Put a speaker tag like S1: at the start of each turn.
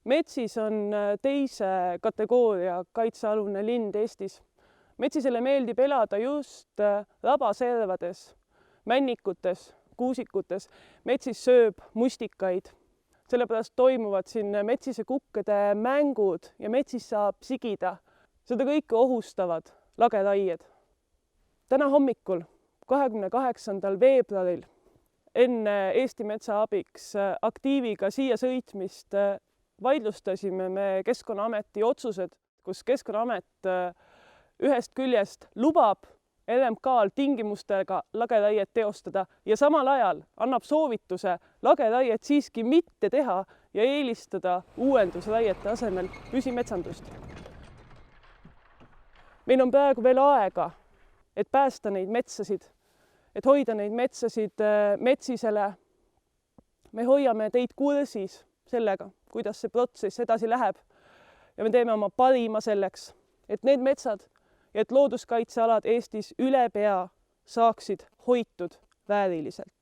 S1: Metsis on teise kategooria kaitsealune lind Eestis. Metsisele meeldib elada just rabaservades, männikutes, kuusikutes. Metsis sööb mustikaid. Sellepärast toimuvad siin metsise kukkede mängud ja metsis saab sigida. Seda kõike ohustavad lageraied. Täna hommikul, 28. veebruaril, enne Eesti Metsa Abiks aktiiviga siia sõitmist vaidlustasime me Keskkonnaameti otsused, kus Keskkonnaamet ühest küljest lubab RMK-l tingimustega lageraiet teostada ja samal ajal annab soovituse lageraiet siiski mitte teha ja eelistada uuendusraiete asemel püsimetsandust. Meil on praegu veel aega, et päästa neid metsasid, et hoida neid metsasid metsisele. Me hoiame teid kursis sellega, kuidas see protsess edasi läheb ja me teeme oma parima selleks, et need metsad ja et looduskaitsealad Eestis üle pea saaksid hoitud vääriliselt.